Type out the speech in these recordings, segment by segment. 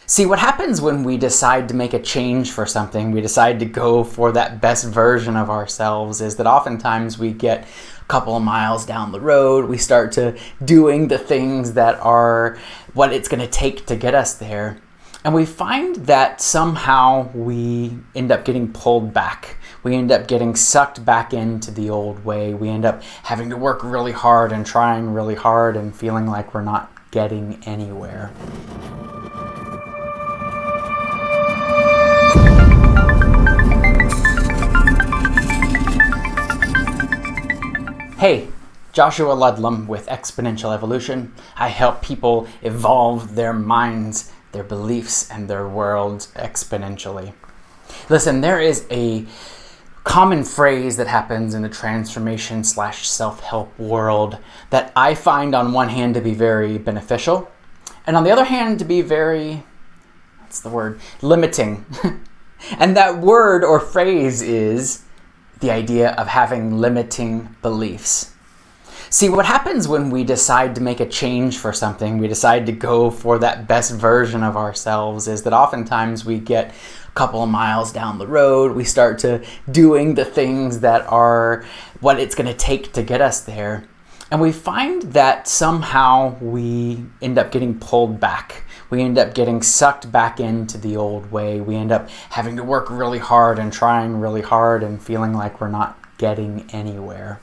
See, what happens when we decide to make a change for something, we decide to go for that best version of ourselves, is that oftentimes we get a couple of miles down the road, we start to doing the things that are what it's going to take to get us there. And we find that somehow we end up getting pulled back. We end up getting sucked back into the old way. We end up having to work really hard and trying really hard and feeling like we're not getting anywhere. Hey, Joshua Ludlum with Exponential Evolution. I help people evolve their minds, their beliefs, and their worlds exponentially. Listen, there is a common phrase that happens in the transformation/self-help world that I find on one hand to be very beneficial, and on the other hand to be very, limiting. And that word or phrase is the idea of having limiting beliefs. See, what happens when we decide to make a change for something, we decide to go for that best version of ourselves, is that oftentimes we get a couple of miles down the road, we start to doing the things that are what it's going to take to get us there. And we find that somehow we end up getting pulled back. We end up getting sucked back into the old way. We end up having to work really hard and trying really hard and feeling like we're not getting anywhere.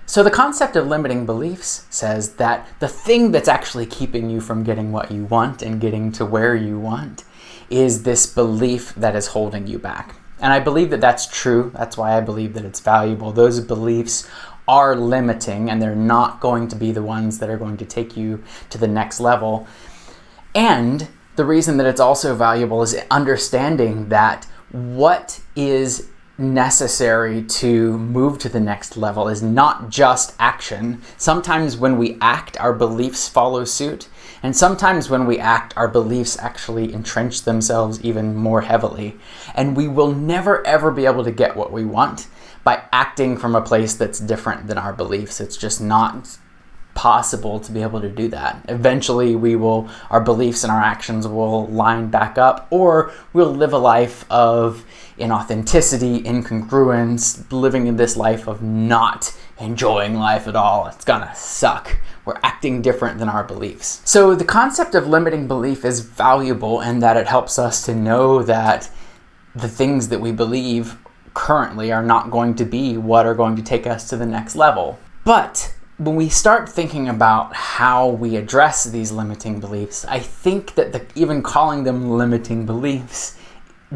So the concept of limiting beliefs says that the thing that's actually keeping you from getting what you want and getting to where you want is this belief that is holding you back. And I believe that that's true. That's why I believe that it's valuable. Those beliefs are limiting, and they're not going to be the ones that are going to take you to the next level. And the reason that it's also valuable is understanding that what is necessary to move to the next level is not just action. Sometimes when we act, our beliefs follow suit. And sometimes when we act, our beliefs actually entrench themselves even more heavily. And we will never ever be able to get what we want by acting from a place that's different than our beliefs. It's just not possible to be able to do that. Eventually our beliefs and our actions will line back up, or we'll live a life of inauthenticity, incongruence, living in this life of not enjoying life at all. It's gonna suck. We're acting different than our beliefs. So the concept of limiting belief is valuable in that it helps us to know that the things that we believe currently are not going to be what are going to take us to the next level. But when we start thinking about how we address these limiting beliefs, I think that even calling them limiting beliefs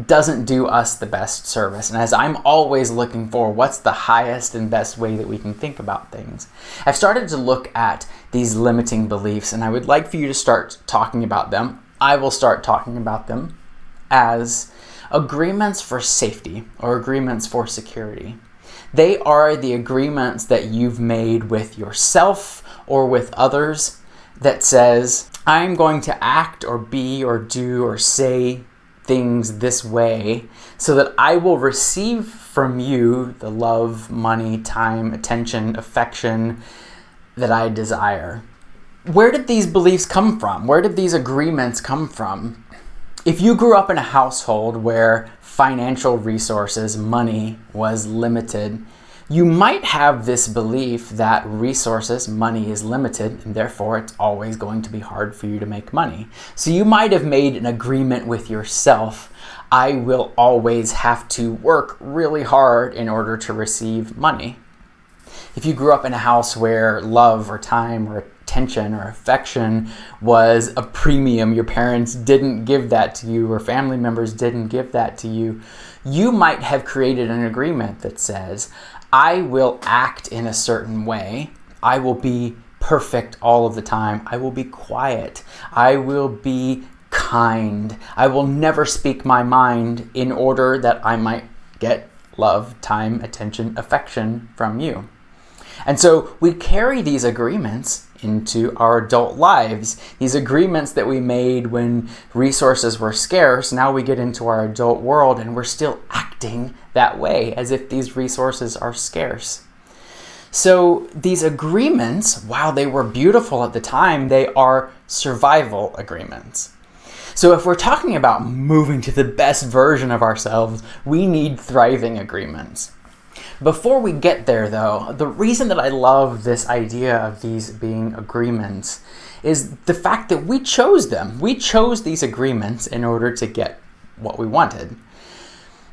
doesn't do us the best service. And as I'm always looking for what's the highest and best way that we can think about things, I've started to look at these limiting beliefs, and I would like for you to start talking about them. I will start talking about them as agreements for safety or agreements for security. They are the agreements that you've made with yourself or with others that says, I'm going to act or be or do or say things this way so that I will receive from you the love, money, time, attention, affection that I desire. Where did these beliefs come from? Where did these agreements come from? If you grew up in a household where financial resources, money, was limited, you might have this belief that resources, money is limited, and therefore it's always going to be hard for you to make money. So you might have made an agreement with yourself, I will always have to work really hard in order to receive money. If you grew up in a house where love or time or attention or affection was a premium, your parents didn't give that to you or family members didn't give that to you, you might have created an agreement that says, I will act in a certain way, I will be perfect all of the time, I will be quiet, I will be kind, I will never speak my mind in order that I might get love, time, attention, affection from you. And so we carry these agreements into our adult lives. These agreements that we made when resources were scarce, now we get into our adult world and we're still acting that way as if these resources are scarce. So these agreements, while they were beautiful at the time, they are survival agreements. So if we're talking about moving to the best version of ourselves, we need thriving agreements. Before we get there, though, the reason that I love this idea of these being agreements is the fact that we chose them. We chose these agreements in order to get what we wanted.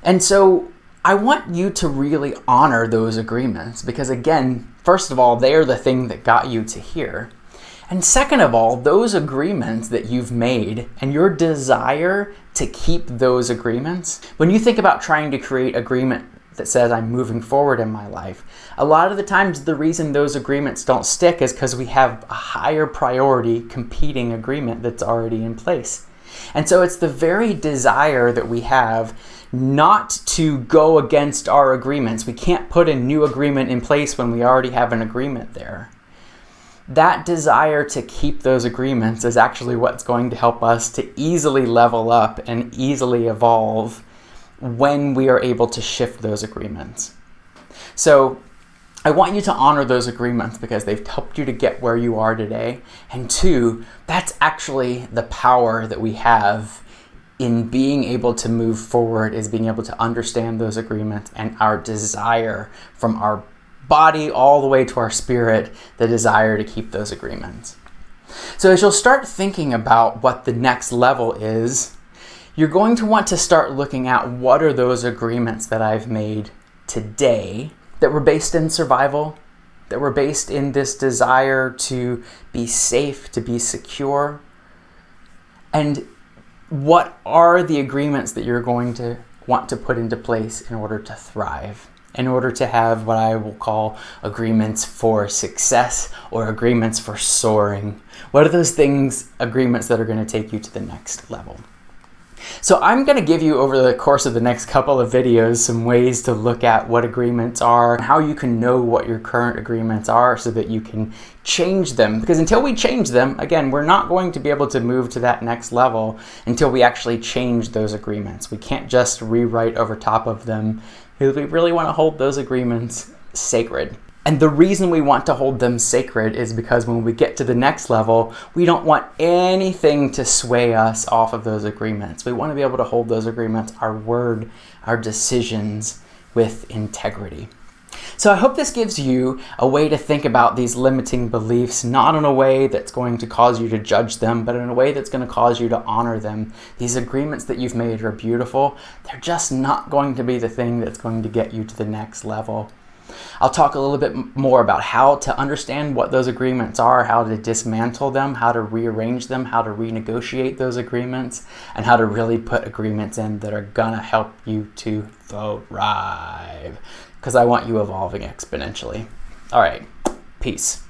And so I want you to really honor those agreements because, again, first of all, they are the thing that got you to here. And second of all, those agreements that you've made and your desire to keep those agreements, when you think about trying to create agreement that says I'm moving forward in my life, a lot of the times the reason those agreements don't stick is because we have a higher priority competing agreement that's already in place. And so it's the very desire that we have not to go against our agreements. We can't put a new agreement in place when we already have an agreement there. That desire to keep those agreements is actually what's going to help us to easily level up and easily evolve when we are able to shift those agreements. So I want you to honor those agreements because they've helped you to get where you are today. And two, that's actually the power that we have in being able to move forward, is being able to understand those agreements and our desire from our body all the way to our spirit, the desire to keep those agreements. So as you'll start thinking about what the next level is, you're going to want to start looking at what are those agreements that I've made today that were based in survival, that were based in this desire to be safe, to be secure, and what are the agreements that you're going to want to put into place in order to thrive, in order to have what I will call agreements for success or agreements for soaring. What are those things, agreements that are going to take you to the next level? So I'm going to give you over the course of the next couple of videos some ways to look at what agreements are, how you can know what your current agreements are so that you can change them. Because until we change them, again, we're not going to be able to move to that next level until we actually change those agreements. We can't just rewrite over top of them because we really want to hold those agreements sacred. And the reason we want to hold them sacred is because when we get to the next level, we don't want anything to sway us off of those agreements. We want to be able to hold those agreements, our word, our decisions, with integrity. So I hope this gives you a way to think about these limiting beliefs, not in a way that's going to cause you to judge them, but in a way that's going to cause you to honor them. These agreements that you've made are beautiful. They're just not going to be the thing that's going to get you to the next level. I'll talk a little bit more about how to understand what those agreements are, how to dismantle them, how to rearrange them, how to renegotiate those agreements, and how to really put agreements in that are gonna help you to thrive. Because I want you evolving exponentially. All right, peace.